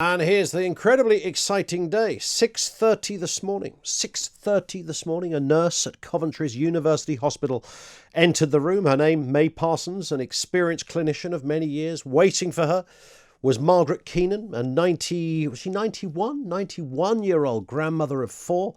And here's the incredibly exciting day. 6:30 this morning. 6:30 this morning, a nurse at Coventry's University Hospital entered the room. Her name, May Parsons, an experienced clinician of many years. Waiting for her was Margaret Keenan, a 91-year-old grandmother of four.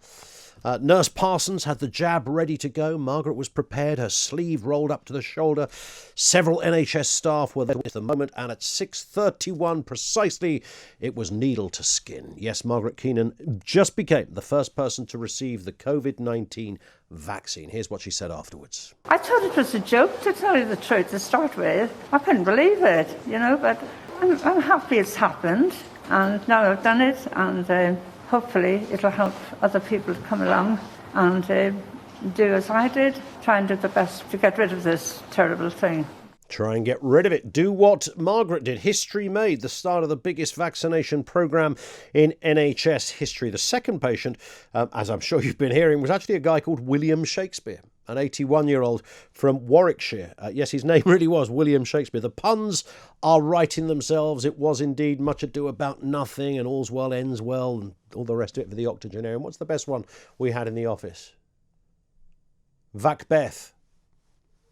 Nurse Parsons had the jab ready to go. Margaret was prepared, her sleeve rolled up to the shoulder. Several NHS staff were there at the moment, and at 6:31 precisely, it was needle to skin. Yes, Margaret Keenan just became the first person to receive the COVID-19 vaccine. Here's what she said afterwards. I thought it was a joke, to tell you the truth, to start with. I couldn't believe it, but I'm happy it's happened, and now I've done it, and hopefully it'll help other people to come along and do as I did, try and do the best to get rid of this terrible thing. Try and get rid of it. Do what Margaret did. History made, the start of the biggest vaccination programme in NHS history. The second patient, as I'm sure you've been hearing, was actually a guy called William Shakespeare, an 81-year-old from Warwickshire. Yes, his name really was William Shakespeare. The puns are right in themselves. It was indeed much ado about nothing, and all's well ends well, and all the rest of it for the octogenarian. What's the best one we had in the office? Macbeth.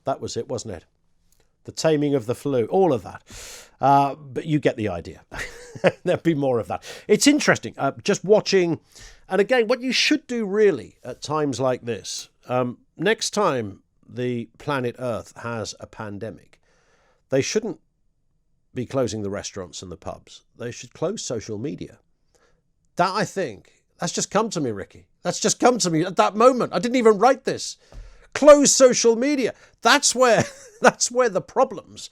That was it, wasn't it? The Taming of the Flu, all of that. But you get the idea. There'll be more of that. It's interesting, just watching. And again, what you should do really at times like this, next time the planet Earth has a pandemic, they shouldn't be closing the restaurants and the pubs. They should close social media. That, I think, that's just come to me, Ricky. That's just come to me at that moment. I didn't even write this. Close social media. That's where the problems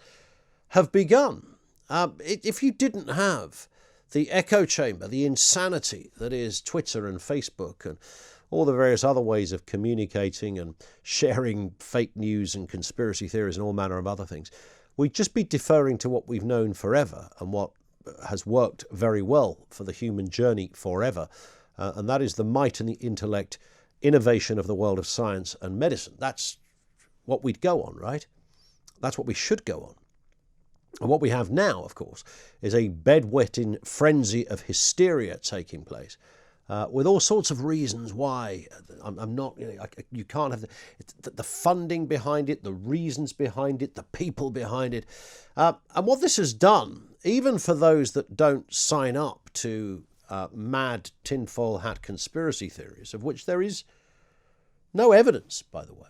have begun. If you didn't have the echo chamber, the insanity that is Twitter and Facebook and all the various other ways of communicating and sharing fake news and conspiracy theories and all manner of other things, we'd just be deferring to what we've known forever and what has worked very well for the human journey forever, and that is the might and the intellect, innovation of the world of science and medicine. That's what we'd go on, right? That's what we should go on. And what we have now, of course, is a bedwetting frenzy of hysteria taking place, with all sorts of reasons why. I'm not, you can't have the funding behind it, the reasons behind it, the people behind it. And what this has done, even for those that don't sign up to mad tinfoil hat conspiracy theories, of which there is no evidence, by the way.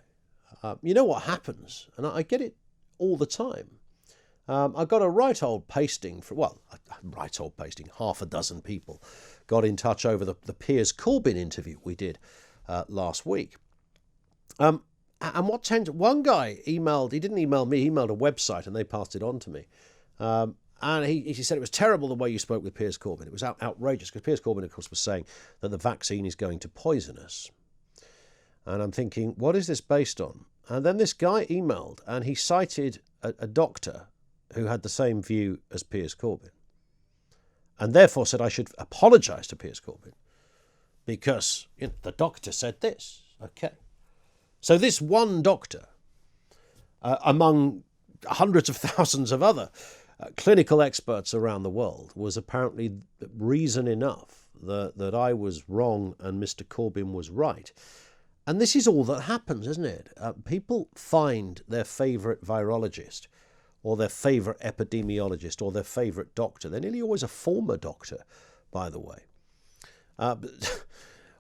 You know what happens, and I get it all the time. I got a right old pasting, half a dozen people got in touch over the Piers Corbyn interview we did last week. And one guy emailed, he didn't email me, he emailed a website and they passed it on to me. And he said it was terrible the way you spoke with Piers Corbyn. It was outrageous, because Piers Corbyn, of course, was saying that the vaccine is going to poison us. And I'm thinking, what is this based on? And then this guy emailed and he cited a doctor who had the same view as Piers Corbyn, and therefore said I should apologise to Piers Corbyn because the doctor said this. Okay. So this one doctor, among hundreds of thousands of other clinical experts around the world, was apparently reason enough that I was wrong and Mr. Corbyn was right. And this is all that happens, isn't it? People find their favourite virologist or their favourite epidemiologist or their favourite doctor. They're nearly always a former doctor, by the way,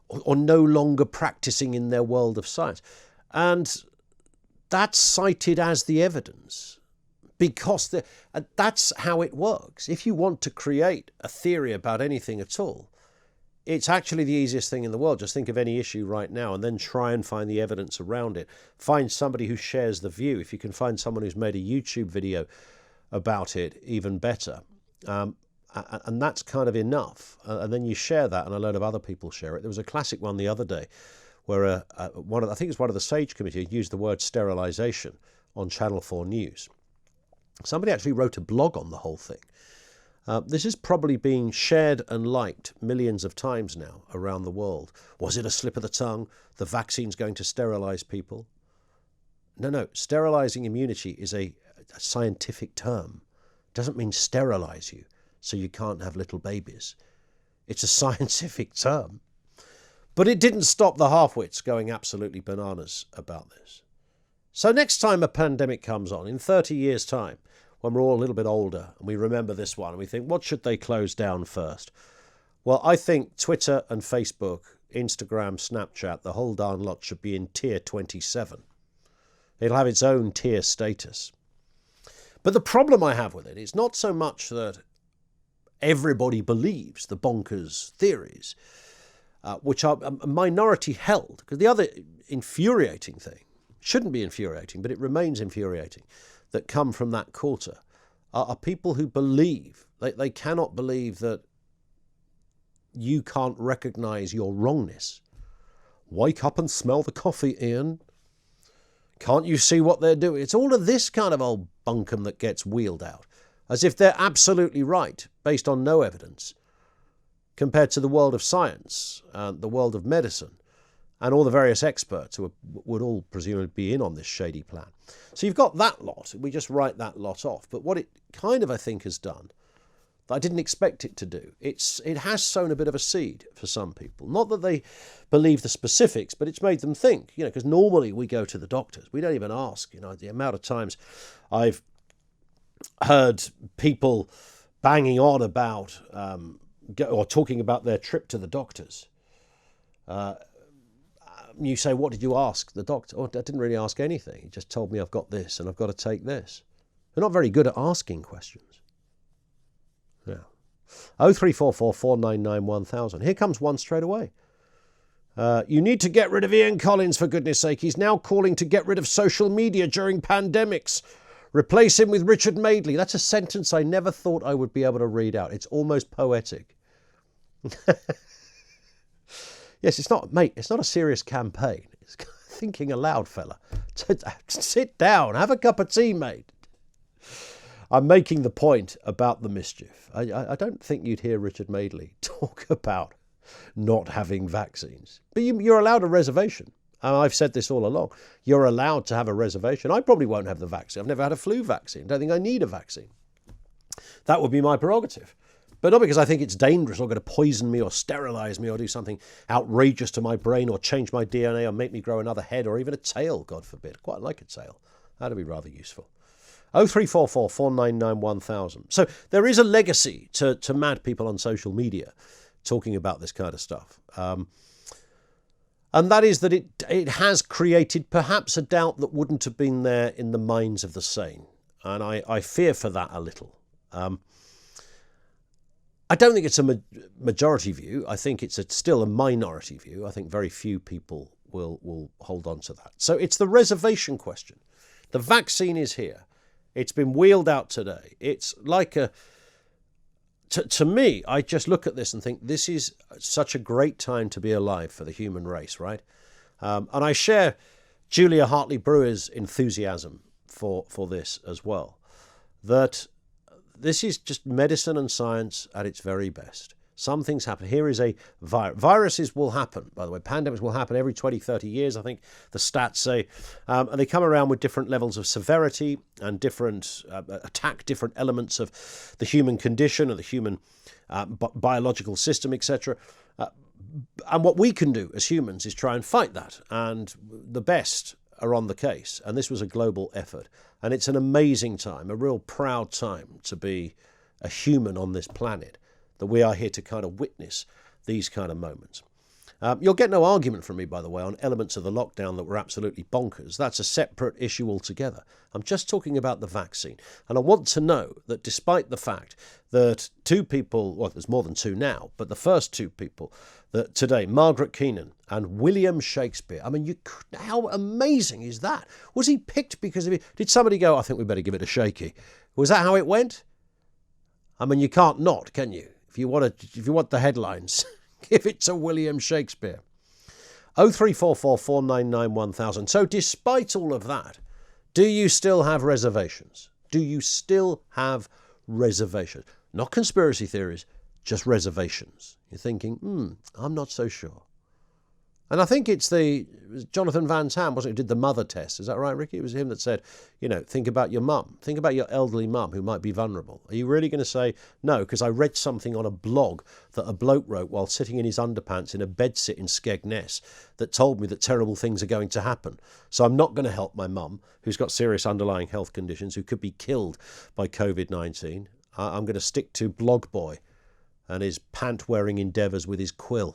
or no longer practising in their world of science. And that's cited as the evidence because that's how it works. If you want to create a theory about anything at all, it's actually the easiest thing in the world. Just think of any issue right now and then try and find the evidence around it. Find somebody who shares the view. If you can find someone who's made a YouTube video about it, even better. And that's kind of enough. And then you share that and a load of other people share it. There was a classic one the other day where I think it's one of the SAGE committee used the word sterilisation on Channel 4 News. Somebody actually wrote a blog on the whole thing. This is probably being shared and liked millions of times now around the world. Was it a slip of the tongue? The vaccine's going to sterilise people? No. Sterilising immunity is a scientific term. It doesn't mean sterilise you. so you can't have little babies. It's a scientific term. But it didn't stop the half-wits going absolutely bananas about this. So next time a pandemic comes on, in 30 years' time, when we're all a little bit older and we remember this one and we think, what should they close down first? Well, I think Twitter and Facebook, Instagram, Snapchat, the whole darn lot should be in tier 27. It'll have its own tier status. But the problem I have with it is not so much that everybody believes the bonkers theories, which are a minority held, because the other infuriating thing, shouldn't be infuriating, but it remains infuriating, that come from that quarter are people who believe, they cannot believe that you can't recognise your wrongness. Wake up and smell the coffee, Ian. Can't you see what they're doing? It's all of this kind of old bunkum that gets wheeled out, as if they're absolutely right, based on no evidence, compared to the world of science, the world of medicine, and all the various experts who would all presumably be in on this shady plan. So you've got that lot. We just write that lot off. But what it kind of, I think, has done, that I didn't expect it to do, it has sown a bit of a seed for some people. Not that they believe the specifics, but it's made them think, because normally we go to the doctors. We don't even ask, the amount of times I've heard people banging on about or talking about their trip to the doctors. You say, what did you ask the doctor? Oh, I didn't really ask anything. He just told me I've got this and I've got to take this. They're not very good at asking questions. Yeah. 0344 499 1000. Here comes one straight away. You need to get rid of Ian Collins, for goodness sake. He's now calling to get rid of social media during pandemics. Replace him with Richard Madeley. That's a sentence I never thought I would be able to read out. It's almost poetic. Yes, it's not a serious campaign. It's thinking aloud, fella. Sit down, have a cup of tea, mate. I'm making the point about the mischief. I don't think you'd hear Richard Madeley talk about not having vaccines. But you're allowed a reservation. I've said this all along. You're allowed to have a reservation. I probably won't have the vaccine. I've never had a flu vaccine. I don't think I need a vaccine. That would be my prerogative. But not because I think it's dangerous or going to poison me or sterilise me or do something outrageous to my brain or change my DNA or make me grow another head or even a tail, God forbid. Quite like a tail. That'd be rather useful. 0344 499 1000. So there is a legacy to mad people on social media talking about this kind of stuff. And that is that it has created perhaps a doubt that wouldn't have been there in the minds of the sane. And I fear for that a little. I don't think it's a majority view. I think it's still a minority view. I think very few people will hold on to that. So it's the reservation question. The vaccine is here. It's been wheeled out today. It's like to me, I just look at this and think this is such a great time to be alive for the human race, right? And I share Julia Hartley-Brewer's enthusiasm for this as well. That this is just medicine and science at its very best. Some things happen. Here is a virus. Viruses will happen, by the way. Pandemics will happen every 20, 30 years, I think the stats say. And they come around with different levels of severity and different attack different elements of the human condition or the human biological system, etc. And what we can do as humans is try and fight that. And the best are on the case. And this was a global effort. And it's an amazing time, a real proud time to be a human on this planet, that we are here to kind of witness these kind of moments. You'll get no argument from me, by the way, on elements of the lockdown that were absolutely bonkers. That's a separate issue altogether. I'm just talking about the vaccine. And I want to know that despite the fact that two people, well, there's more than two now, but the first two people that today, Margaret Keenan and William Shakespeare, I mean, how amazing is that? Was he picked because of it? Did somebody go, I think we better give it a shaky? Was that how it went? I mean, you can't not, can you? If you want the headlines, give it to William Shakespeare. 0344 499 1000. So despite all of that, do you still have reservations? Do you still have reservations? Not conspiracy theories, just reservations. You're thinking, I'm not so sure. And I think it was Jonathan Van Tam, wasn't it, who did the mother test? Is that right, Ricky? It was him that said, think about your mum. Think about your elderly mum who might be vulnerable. Are you really going to say, no, because I read something on a blog that a bloke wrote while sitting in his underpants in a bedsit in Skegness that told me that terrible things are going to happen. So I'm not going to help my mum, who's got serious underlying health conditions, who could be killed by COVID-19. I'm going to stick to Blog Boy and his pant-wearing endeavours with his quill.